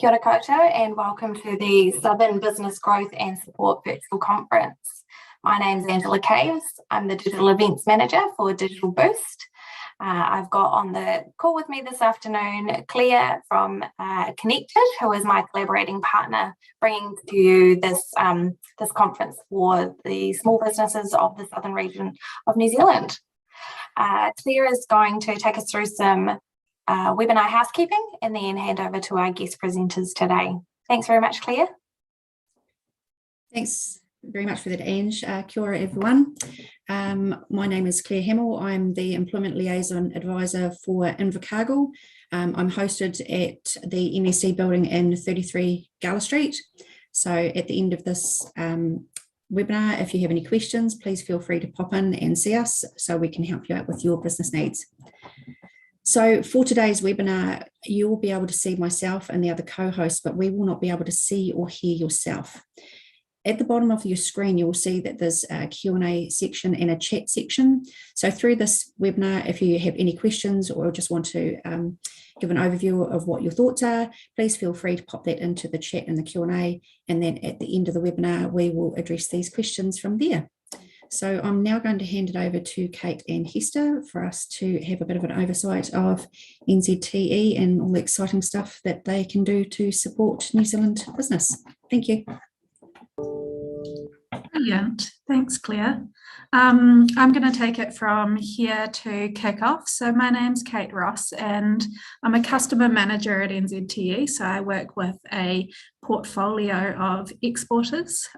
Kia ora koutou and welcome to the Southern Business Growth and Support Virtual Conference. My name's Nzte Works. I'm the Digital Events Manager for Digital Boost. I've got on the call with me this afternoon Claire from Connected, who is my collaborating partner, bringing to you this conference for the small businesses of the southern region of New Zealand. Claire is going to take us through some webinar housekeeping and then hand over to our guest presenters today. Thanks very much, Claire. Thanks very much for that, Ange. Kia ora, everyone. My name is Claire Hamill. I'm the Employment Liaison Advisor for Invercargill. I'm hosted at the NSC building in 33 Gala Street. So at the end of this webinar, if you have any questions, please feel free to pop in and see us so we can help you out with your business needs. So for today's webinar, you will be able to see myself and the other co-hosts, but we will not be able to see or hear yourself. At the bottom of your screen, you will see that there's a Q&A section and a chat section. So through this webinar, if you have any questions or just want to give an overview of what your thoughts are, please feel free to pop that into the chat and the Q&A. And then at the end of the webinar, we will address these questions from there. So I'm now going to hand it over to Kate and Hester for us to have a bit of an oversight of NZTE and all the exciting stuff that they can do to support New Zealand business. Thank you. Brilliant. Thanks, Claire. I'm going to take it from here to kick off. So my name's Kate Ross and I'm a customer manager at NZTE. So I work with a portfolio of exporters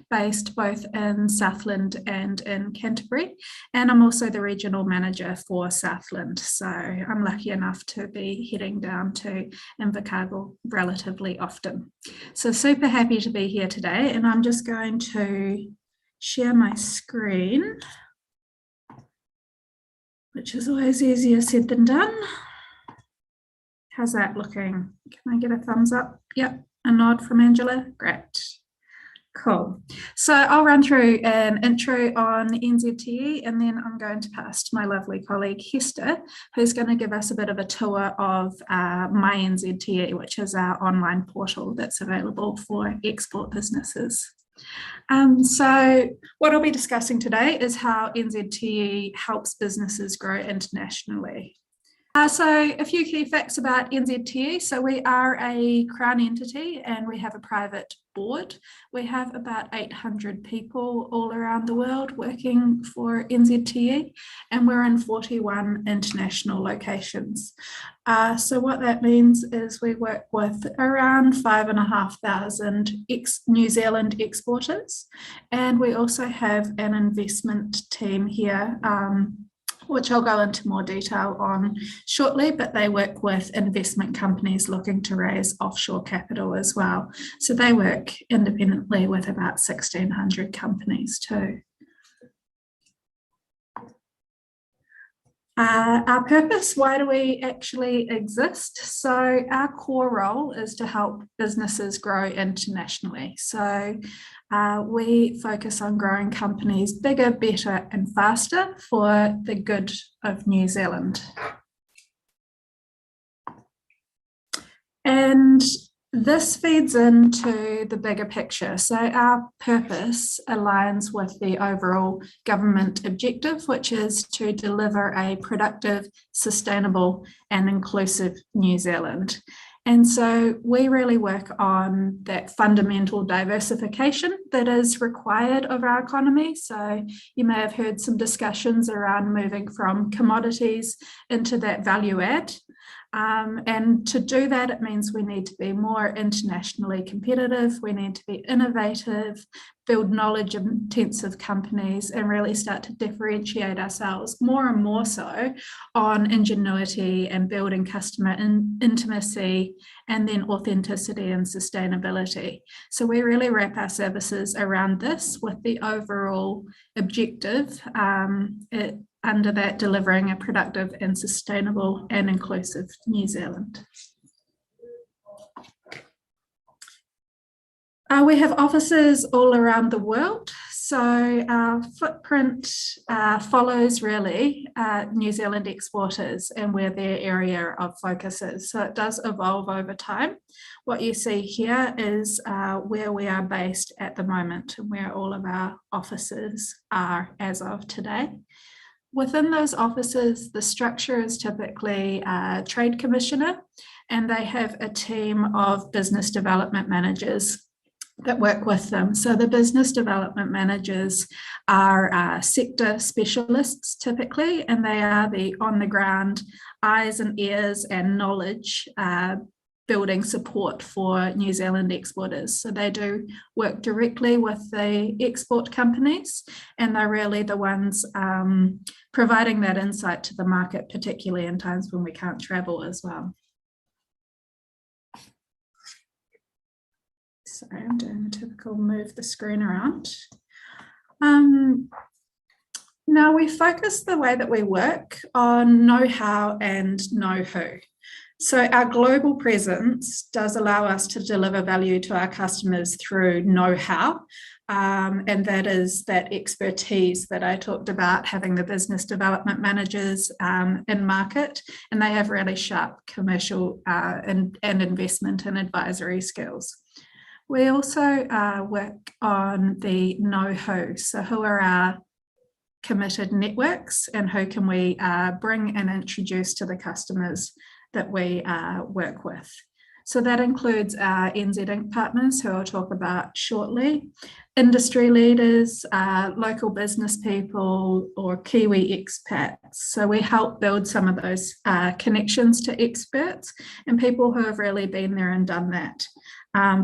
based both in Southland and in Canterbury. And I'm also the regional manager for Southland. So I'm lucky enough to be heading down to Invercargill relatively often. So super happy to be here today. And I'm just going to share my screen, which is always easier said than done. How's that looking? Can I get a thumbs up? Yep, a nod from Angela. Great. Cool. So I'll run through an intro on NZTE and then I'm going to pass to my lovely colleague Hester, who's going to give us a bit of a tour of My NZTE, which is our online portal that's available for export businesses. So what I'll be discussing today is how NZTE helps businesses grow internationally. So a few key facts about NZTE. So we are a Crown entity and we have a private board. We have about 800 people all around the world working for NZTE and we're in 41 international locations. So what that means is we work with around 5,500 New Zealand exporters and we also have an investment team here which I'll go into more detail on shortly, but they work with investment companies looking to raise offshore capital as well. So they work independently with about 1,600 companies too. Our purpose, why do we actually exist? So our core role is to help businesses grow internationally. So we focus on growing companies bigger, better and faster for the good of New Zealand. And this feeds into the bigger picture. So our purpose aligns with the overall government objective, which is to deliver a productive, sustainable and inclusive New Zealand. And so we really work on that fundamental diversification that is required of our economy. So you may have heard some discussions around moving from commodities into that value add. And to do that, it means we need to be more internationally competitive, we need to be innovative, build knowledge intensive companies and really start to differentiate ourselves more and more so on ingenuity and building customer intimacy and then authenticity and sustainability. So we really wrap our services around this with the overall objective under that delivering a productive and sustainable and inclusive New Zealand. We have offices all around the world. So our footprint follows really New Zealand exporters and where their area of focus is. So it does evolve over time. What you see here is where we are based at the moment and where all of our offices are as of today. Within those offices, the structure is typically a trade commissioner, and they have a team of business development managers that work with them. So the business development managers are sector specialists typically, and they are the on-the-ground eyes and ears and knowledge building support for New Zealand exporters. So they do work directly with the export companies, and they're really the ones providing that insight to the market, particularly in times when we can't travel as well. Sorry, I'm doing the typical move the screen around. Now we focus the way that we work on know-how and know-who. So our global presence does allow us to deliver value to our customers through know-how, and that is that expertise that I talked about, having the business development managers in market, and they have really sharp commercial and investment and advisory skills. We also work on the know-who, so who are our committed networks and who can we bring and introduce to the customers that we work with. So that includes our NZ Inc. partners, who I'll talk about shortly, industry leaders, local business people, or Kiwi expats. So we help build some of those connections to experts and people who have really been there and done that,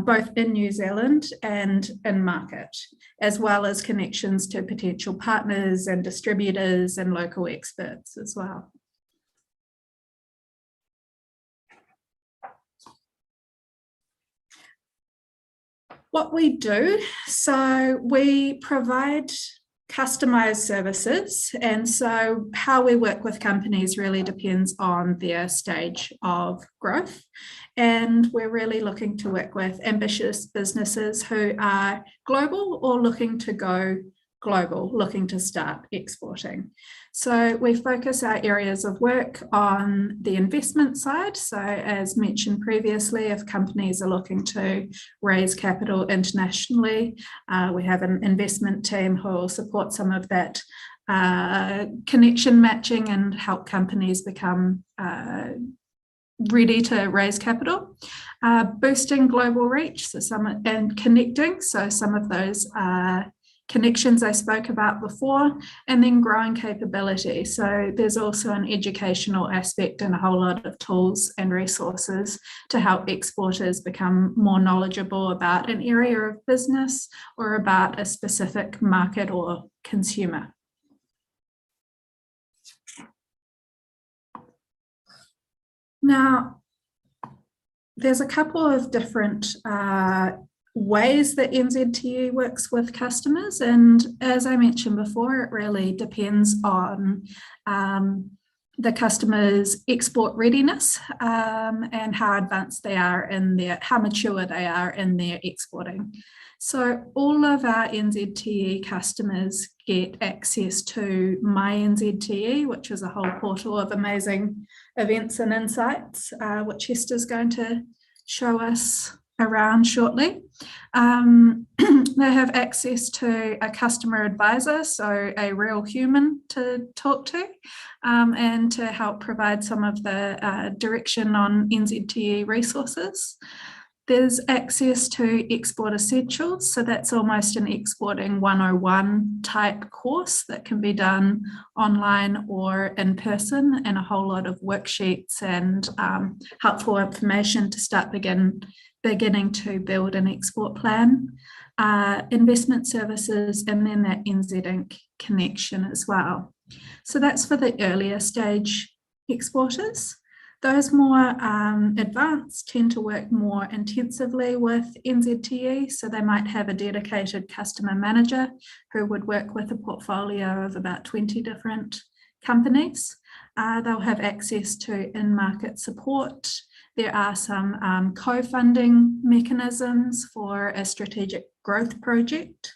both in New Zealand and in market, as well as connections to potential partners and distributors and local experts as well. What we do, so we provide customized services, and so how we work with companies really depends on their stage of growth, and we're really looking to work with ambitious businesses who are global or looking to go global, looking to start exporting. So we focus our areas of work on the investment side. So as mentioned previously, if companies are looking to raise capital internationally, we have an investment team who will support some of that connection matching and help companies become ready to raise capital. Boosting global reach, and connecting, so some of those connections I spoke about before, and then growing capability. So there's also an educational aspect and a whole lot of tools and resources to help exporters become more knowledgeable about an area of business or about a specific market or consumer. Now, there's a couple of different ways that Nzte works with customers, and as I mentioned before, it really depends on the customer's export readiness and how advanced they are how mature they are in their exporting. So all of our Nzte customers get access to My Nzte, which is a whole portal of amazing events and insights, which Hester's going to show us around shortly. They have access to a customer advisor, so a real human to talk to, and to help provide some of the direction on Nzte resources. There's access to Export Essentials, so that's almost an exporting 101 type course that can be done online or in person, and a whole lot of worksheets and helpful information to start beginning to build an export plan, investment services, and then that NZ Inc. connection as well. So that's for the earlier stage exporters. Those more advanced tend to work more intensively with Nzte, so they might have a dedicated customer manager who would work with a portfolio of about 20 different companies. They'll have access to in-market support. There are some co-funding mechanisms for a strategic growth project.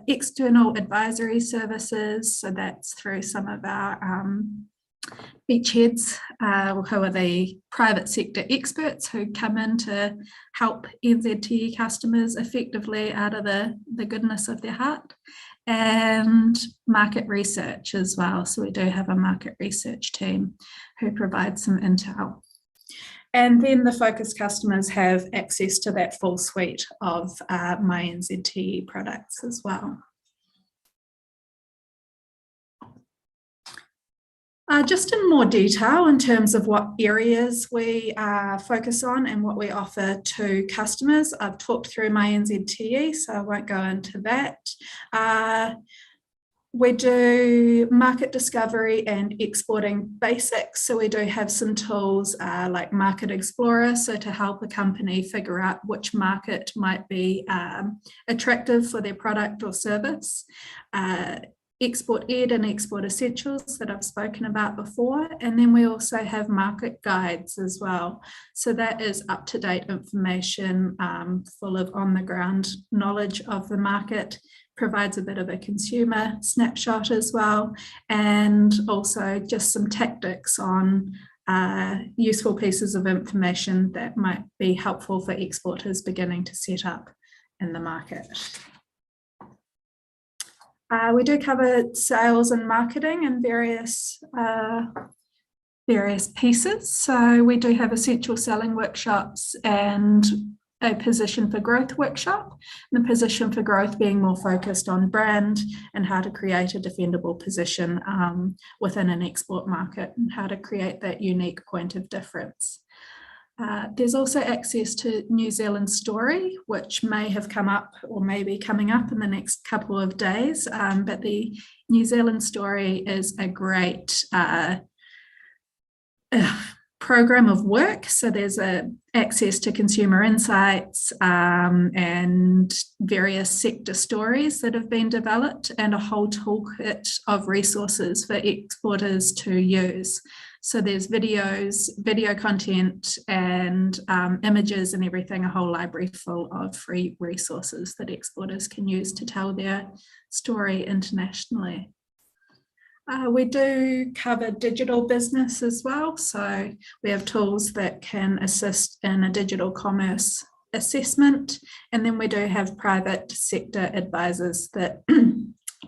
External advisory services, so that's through some of our beachheads, who are the private sector experts who come in to help NZTE customers effectively out of the goodness of their heart, and market research as well. So we do have a market research team who provide some intel. And then the focus customers have access to that full suite of My NZTE products as well. Just in more detail in terms of what areas we focus on and what we offer to customers, I've talked through My NZTE, so I won't go into that. We do market discovery and exporting basics. So we do have some tools like Market Explorer, so to help a company figure out which market might be attractive for their product or service. Export Ed and Export Essentials that I've spoken about before. And then we also have market guides as well. So that is up-to-date information full of on-the-ground knowledge of the market, provides a bit of a consumer snapshot as well, and also just some tactics on useful pieces of information that might be helpful for exporters beginning to set up in the market. We do cover sales and marketing in various pieces. So we do have essential selling workshops and a position for growth workshop. And the position for growth being more focused on brand and how to create a defendable position within an export market and how to create that unique point of difference. There's also access to New Zealand Story, which may have come up or may be coming up in the next couple of days, but the New Zealand Story is a great program of work. So there's access to consumer insights and various sector stories that have been developed and a whole toolkit of resources for exporters to use. So there's videos, video content and images and everything, a whole library full of free resources that exporters can use to tell their story internationally. We do cover digital business as well. So we have tools that can assist in a digital commerce assessment. And then we do have private sector advisors that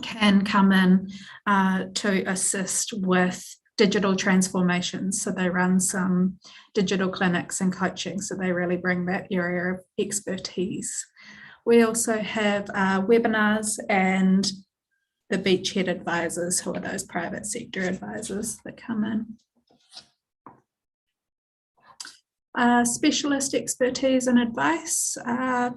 can come in to assist with digital transformations. So they run some digital clinics and coaching. So they really bring that area of expertise. We also have webinars and the beachhead advisors, who are those private sector advisors that come in. Specialist expertise and advice,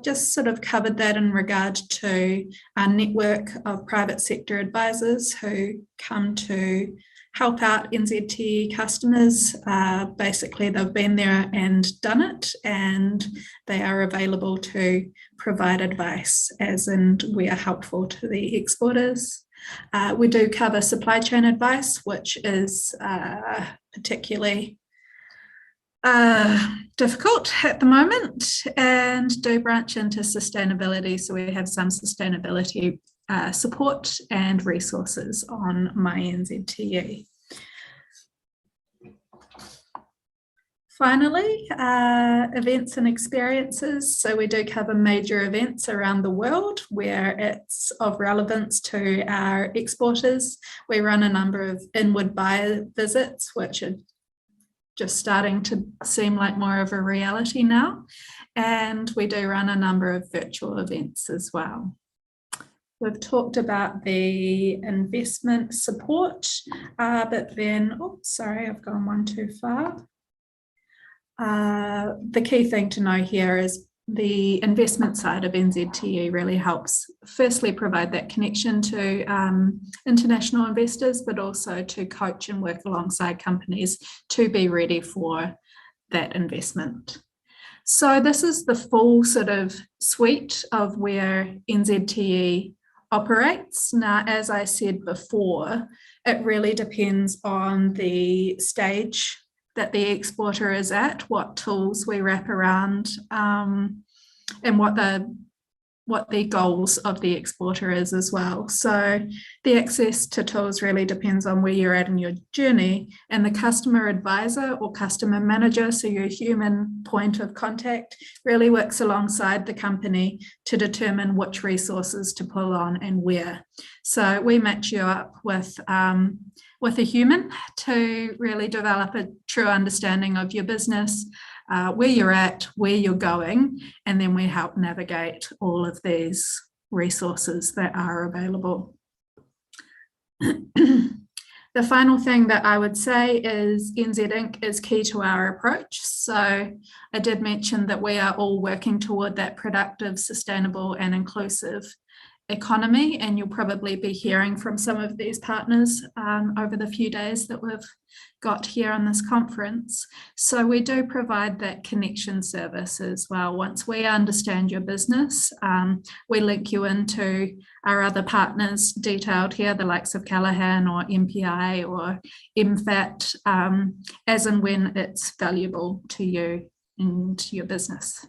just sort of covered that in regard to our network of private sector advisors who come to help out NZTE customers. Basically, they've been there and done it, and they are available to provide advice, as in we are helpful to the exporters. We do cover supply chain advice, which is particularly difficult at the moment, and do branch into sustainability. So we have some sustainability support and resources on My NZTE. Finally, events and experiences. So we do cover major events around the world where it's of relevance to our exporters. We run a number of inward buyer visits, which are just starting to seem like more of a reality now. And we do run a number of virtual events as well. We've talked about the investment support, but then, oh, sorry, I've gone one too far. The key thing to know here is the investment side of NZTE really helps firstly provide that connection to international investors, but also to coach and work alongside companies to be ready for that investment. So this is the full sort of suite of where NZTE operates. Now, as I said before, it really depends on the stage that the exporter is at, what tools we wrap around, and what the what the goals of the exporter is as well. So the access to tools really depends on where you're at in your journey, and the customer advisor or customer manager, so your human point of contact, really works alongside the company to determine which resources to pull on and where. So we match you up with a human to really develop a true understanding of your business, where you're at, where you're going, and then we help navigate all of these resources that are available. The final thing that I would say is NZ Inc. is key to our approach. So I did mention that we are all working toward that productive, sustainable and inclusive economy, and you'll probably be hearing from some of these partners over the few days that we've got here on this conference. So we do provide that connection service as well. Once we understand your business, we link you into our other partners detailed here, the likes of Callaghan or MPI or MFAT, as and when it's valuable to you and to your business.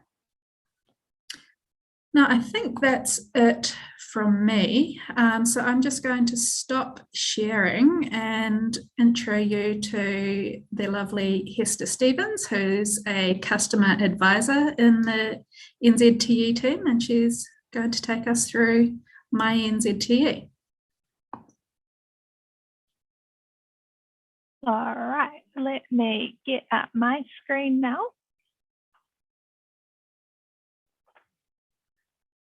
Now, I think that's it from me. So I'm just going to stop sharing and intro you to the lovely Hester Stevens, who's a customer advisor in the NZTE team, and she's going to take us through my NZTE. All right, let me get up my screen now.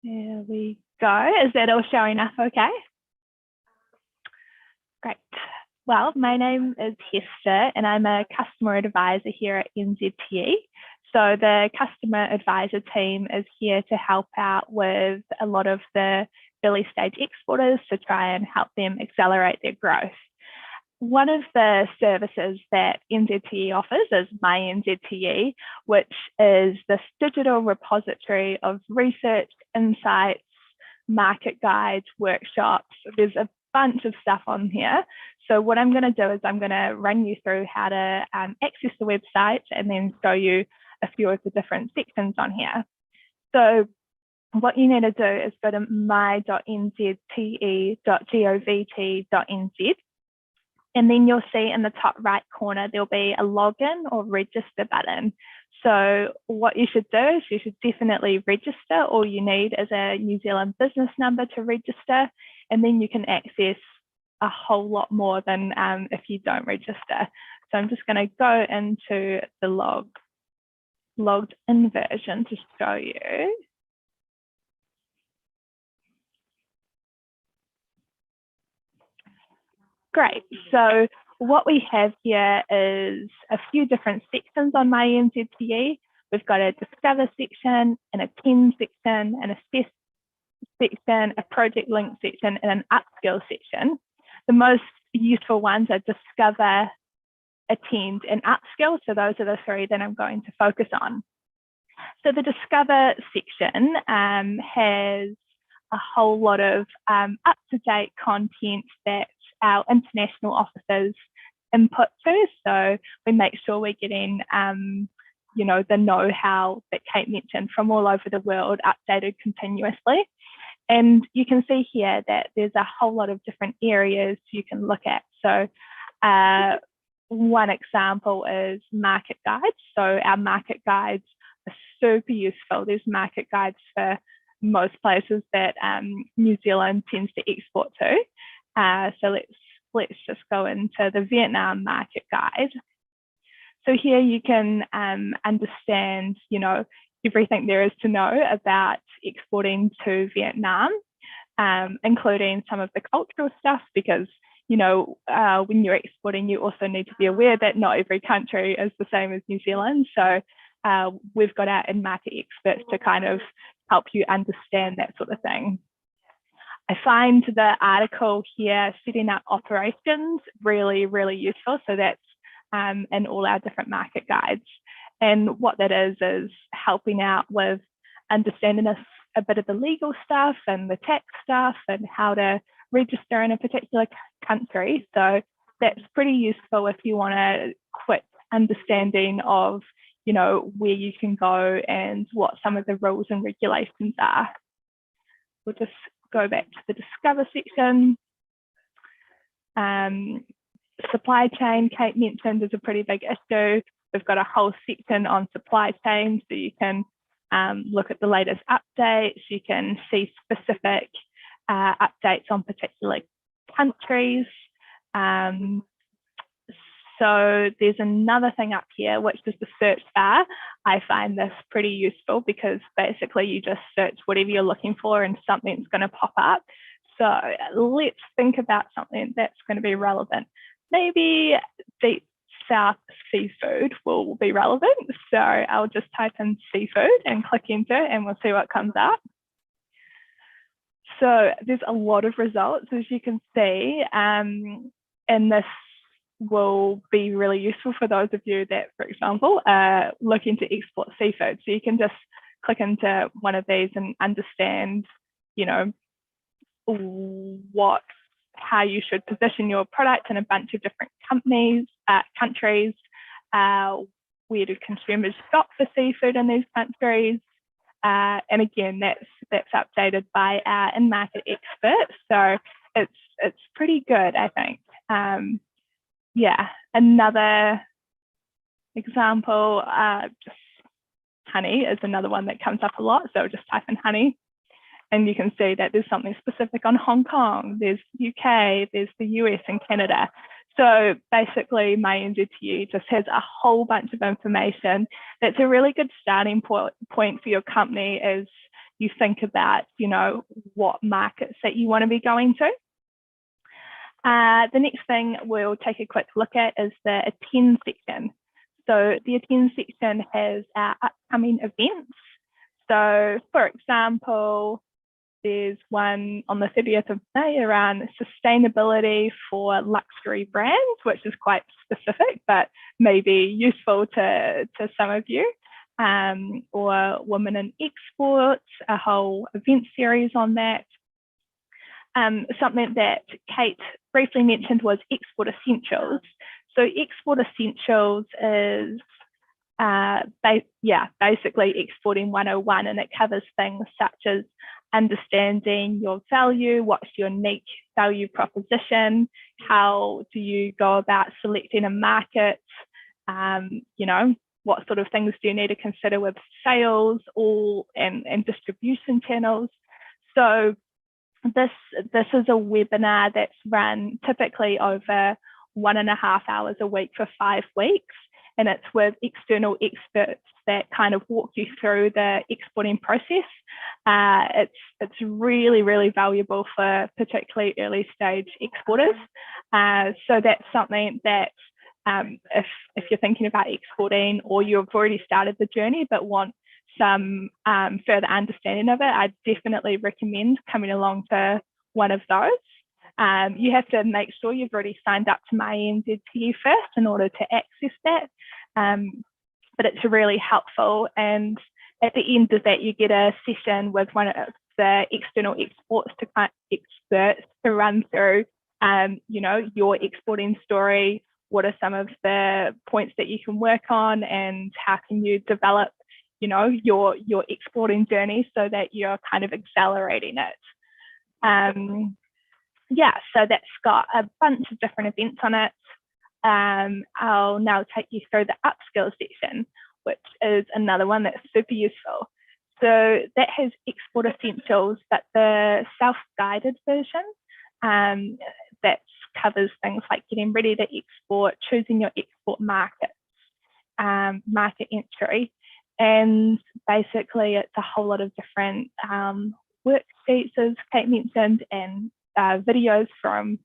There we go. Is that all showing up okay? Great. Well, my name is Hester and I'm a customer advisor here at NZTE. So the customer advisor team is here to help out with a lot of the early stage exporters to try and help them accelerate their growth. One of the services that NZTE offers is My NZTE, which is this digital repository of research, insights, market guides, workshops. There's a bunch of stuff on here. So what I'm going to do is I'm going to run you through how to access the website and then show you a few of the different sections on here. So what you need to do is go to my.nzte.govt.nz. And then you'll see in the top right corner, there'll be a login or register button. So what you should do is you should definitely register. All you need is a New Zealand business number to register, and then you can access a whole lot more than if you don't register. So I'm just going to go into the logged in version to show you. Great. So what we have here is a few different sections on My NZTE. We've got a Discover section, and a Attend section, an Assess section, a Project Link section, and an Upskill section. The most useful ones are Discover, Attend, and Upskill. So those are the three that I'm going to focus on. So the Discover section has a whole lot of up-to-date content that our international officers input to. So we make sure we're getting, you know, the know-how that Kate mentioned from all over the world updated continuously. And you can see here that there's a whole lot of different areas you can look at. So one example is market guides. So our market guides are super useful. There's market guides for most places that New Zealand tends to export to. So let's just go into the Vietnam market guide. So here you can understand, you know, everything there is to know about exporting to Vietnam, including some of the cultural stuff, because, you know, when you're exporting, you also need to be aware that not every country is the same as New Zealand. So we've got our in-market experts to kind of help you understand that sort of thing. I find the article here, Setting Up Operations, really, really useful. So that's in all our different market guides. And what that is helping out with understanding a bit of the legal stuff and the tax stuff and how to register in a particular country. So that's pretty useful if you want a quick understanding of, you know, where you can go and what some of the rules and regulations are. we'll just go back to the Discover section. Supply chain, Kate mentioned, is a pretty big issue. We've got a whole section on supply chain, so you can look at the latest updates. You can see specific updates on particular countries. So there's another thing up here, which is the search bar. I find this pretty useful because basically you just search whatever you're looking for and something's going to pop up. So let's think about something that's going to be relevant. Maybe deep south seafood will be relevant. So I'll just type in seafood and click enter and we'll see what comes up. So there's a lot of results, as you can see, and this will be really useful for those of you that, for example, are looking to export seafood. So you can just click into one of these and understand, you know, how you should position your product in a bunch of different countries. Where do consumers shop for seafood in these countries? And again, that's updated by our in-market experts. So it's pretty good, I think. Yeah, another example, just honey is another one that comes up a lot. So just type in honey and you can see that there's something specific on Hong Kong, there's UK, there's the US and Canada. So basically my Nzte just has a whole bunch of information that's a really good starting point for your company as you think about, you know, what markets that you want to be going to. The next thing we'll take a quick look at is the attend section. So the attend section has our upcoming events. So for example, there's one on the 30th of May around sustainability for luxury brands, which is quite specific, but maybe useful to some of you. Or Women in Exports, a whole event series on that. Something that Kate briefly mentioned was Export Essentials. So Export Essentials is basically exporting 101, and it covers things such as understanding your value, what's your unique value proposition, how do you go about selecting a market, you know, what sort of things do you need to consider with sales and distribution channels. So this is a webinar that's run typically over 1.5 hours a week for 5 weeks. And it's with external experts that kind of walk you through the exporting process. It's really, really valuable for particularly early stage exporters. So that's something that if you're thinking about exporting or you've already started the journey but want some further understanding of it, I definitely recommend coming along to one of those. You have to make sure you've already signed up to my Nzte first in order to access that. But it's really helpful. And at the end of that, you get a session with one of the external experts to run through, you know, your exporting story. What are some of the points that you can work on, and how can you develop, you know, your exporting journey so that you're kind of accelerating it. Yeah, so that's got a bunch of different events on it. I'll now take you through the upskill section, which is another one that's super useful. So that has Export Essentials, but the self-guided version that covers things like getting ready to export, choosing your export markets, market entry, and basically it's a whole lot of different worksheets, as Kate mentioned, and videos from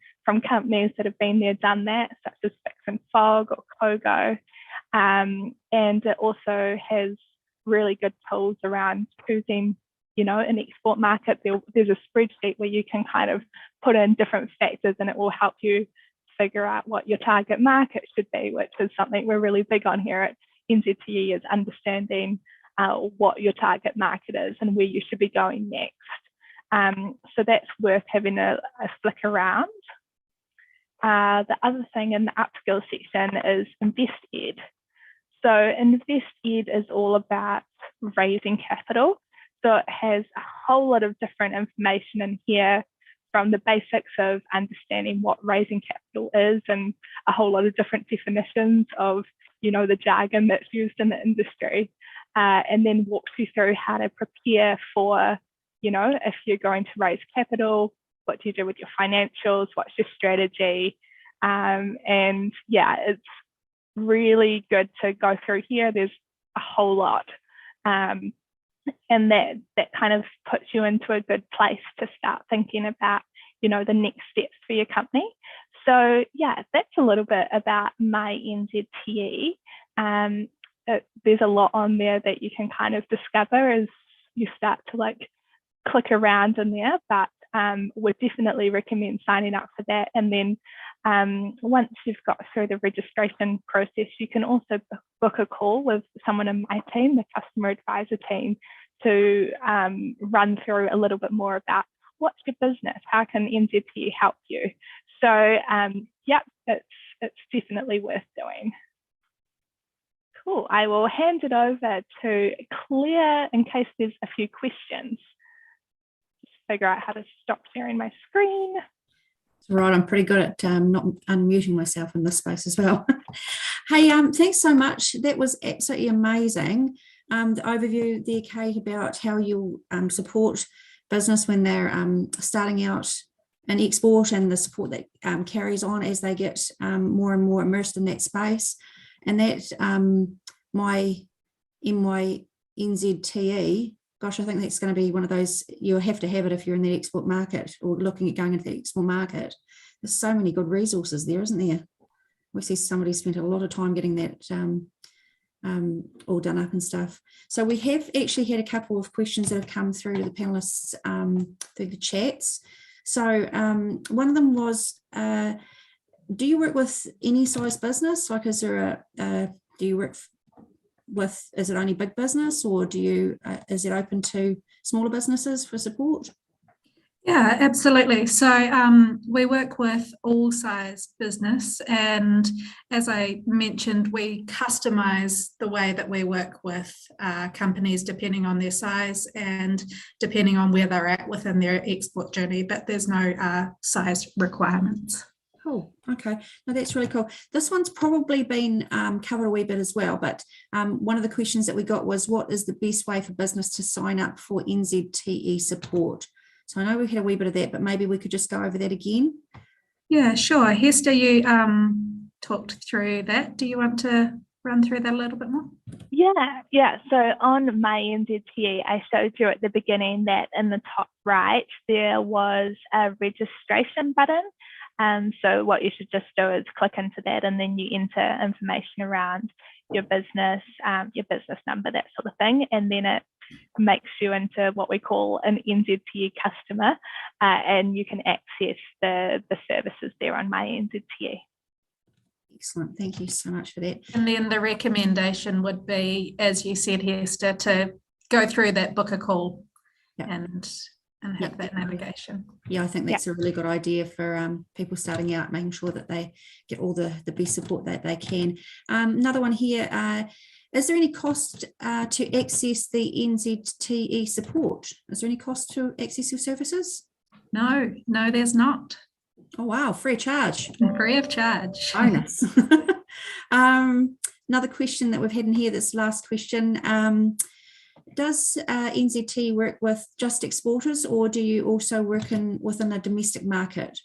companies that have been there, done that, such as Fix and Fog or Kogo. And it also has really good tools around choosing, you know, an export market. There's a spreadsheet where you can kind of put in different factors and it will help you figure out what your target market should be, which is something we're really big on here at Nzte, is understanding what your target market is and where you should be going next. So that's worth having a flick around. The other thing in the upskill section is InvestEd. So InvestEd is all about raising capital. So it has a whole lot of different information in here, from the basics of understanding what raising capital is and a whole lot of different definitions of, the jargon that's used in the industry, and then walks you through how to prepare for, if you're going to raise capital, what do you do with your financials, what's your strategy, and yeah, it's really good to go through here. There's a whole lot, and that kind of puts you into a good place to start thinking about, the next steps for your company. So yeah, that's a little bit about my NZTE. There's a lot on there that you can kind of discover as you start to click around in there, but would definitely recommend signing up for that. And then once you've got through the registration process, you can also book a call with someone in my team, the customer advisor team, to run through a little bit more about what's your business, how can NZTE help you. So yeah, it's definitely worth doing. Cool. I will hand it over to Claire in case there's a few questions. Just figure out how to stop sharing my screen. Right, I'm pretty good at not unmuting myself in this space as well. Hey, thanks so much. That was absolutely amazing. The overview there, Kate, about how you support business when they're starting out in export, and the support that carries on as they get more and more immersed in that space. And that my NZTE, gosh, I think that's going to be one of those, you have to have it if you're in the export market or looking at going into the export market. There's so many good resources there, isn't there? We see somebody spent a lot of time getting that all done up and stuff. So we have actually had a couple of questions that have come through to the panelists through the chats. So one of them was, do you work with any size business? Like, is there do you work with, is it only big business, or do you, is it open to smaller businesses for support? Yeah, absolutely. So we work with all size business, and as I mentioned, we customize the way that we work with companies depending on their size and depending on where they're at within their export journey, but there's no size requirements. Cool. Okay. No, that's really cool. This one's probably been covered a wee bit as well, but one of the questions that we got was, what is the best way for business to sign up for NZTE support? So I know we had a wee bit of that, but maybe we could just go over that again. Yeah, sure. Hester, you talked through that. Do you want to run through that a little bit more? Yeah. So on my NZTE, I showed you at the beginning that in the top right, there was a registration button. So what you should just do is click into that, and then you enter information around your business number, that sort of thing. And then it makes you into what we call an NZTE customer, and you can access the services there on my NZTE. Excellent. Thank you so much for that. And then the recommendation would be, as you said, Hester, to go through that, book a call, and have that navigation. Yeah, I think that's a really good idea for people starting out, making sure that they get all the best support that they can. Another one here, is there any cost to access the NZTE support? Is there any cost to access your services? No, there's not. Oh, wow, free of charge. Free of charge. Bonus. Another question that we've had in here, this last question, does NZTE work with just exporters, or do you also work within a domestic market?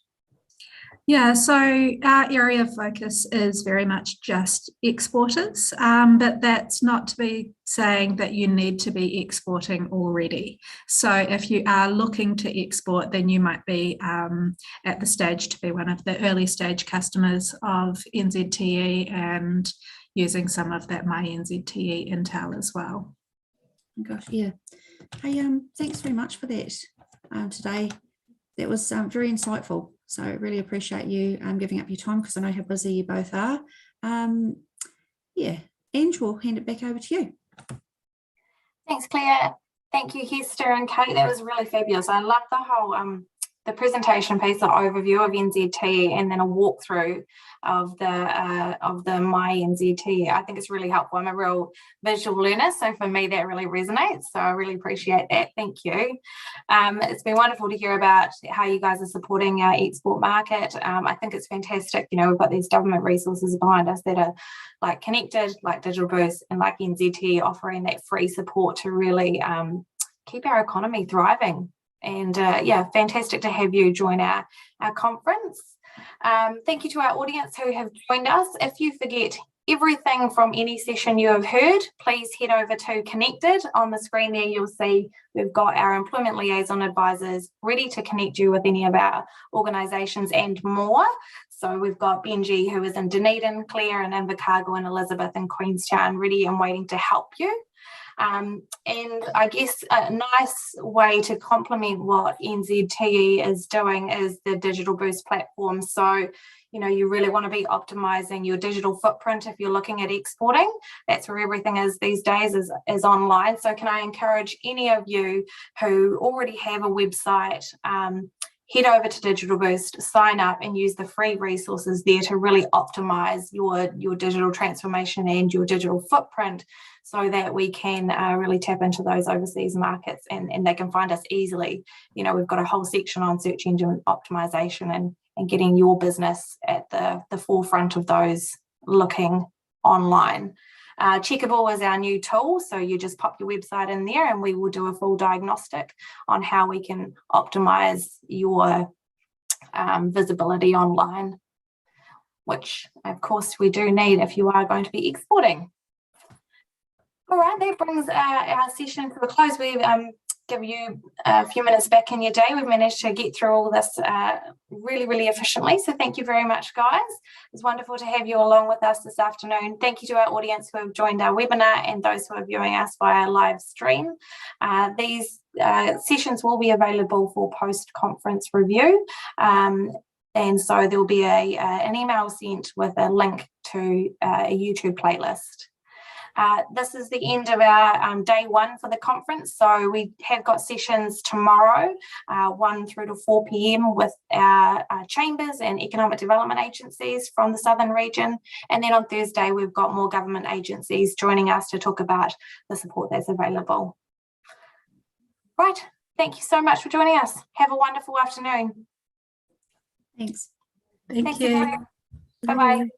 Yeah, so our area of focus is very much just exporters, but that's not to be saying that you need to be exporting already. So if you are looking to export, then you might be at the stage to be one of the early stage customers of NZTE and using some of that My NZTE intel as well. Gosh, yeah. Hey, thanks very much for that today. That was very insightful. So I really appreciate you giving up your time, because I know how busy you both are. Yeah, Ange, we'll hand it back over to you. Thanks, Claire. Thank you, Hester and Kate. That was really fabulous. I love the whole presentation piece, the overview of NZTE, and then a walkthrough of the My NZTE. I think it's really helpful. I'm a real visual learner, so for me that really resonates. So I really appreciate that. Thank you. It's been wonderful to hear about how you guys are supporting our export market. I think it's fantastic. You know, we've got these government resources behind us that are like Connected, like Digital Boost, and like NZTE, offering that free support to really keep our economy thriving. And yeah, fantastic to have you join our conference. Thank you to our audience who have joined us. If you forget everything from any session you have heard, please head over to Connected. On the screen there, you'll see we've got our employment liaison advisors ready to connect you with any of our organisations and more. So we've got Benji, who is in Dunedin, Claire in Invercargill, and Elizabeth in Queenstown, ready and waiting to help you. And I guess a nice way to complement what NZTE is doing is the Digital Boost platform. So, you know, you really want to be optimizing your digital footprint if you're looking at exporting. That's where everything is these days, is online. So can I encourage any of you who already have a website, head over to Digital Boost, sign up and use the free resources there to really optimize your digital transformation and your digital footprint, so that we can really tap into those overseas markets and they can find us easily. You know, we've got a whole section on search engine optimization and getting your business at the forefront of those looking online. Checkable is our new tool, so you just pop your website in there and we will do a full diagnostic on how we can optimize your visibility online, which of course we do need if you are going to be exporting. All right, that brings our session to a close. We've given you a few minutes back in your day. We've managed to get through all this really, really efficiently. So thank you very much, guys. It's wonderful to have you along with us this afternoon. Thank you to our audience who have joined our webinar and those who are viewing us via live stream. These sessions will be available for post-conference review. And so there'll be an email sent with a link to a YouTube playlist. This is the end of our day one for the conference. So we have got sessions tomorrow, 1 through to 4 p.m. with our chambers and economic development agencies from the southern region. And then on Thursday, we've got more government agencies joining us to talk about the support that's available. Right, thank you so much for joining us. Have a wonderful afternoon. Thanks. Thank you. Bye-bye.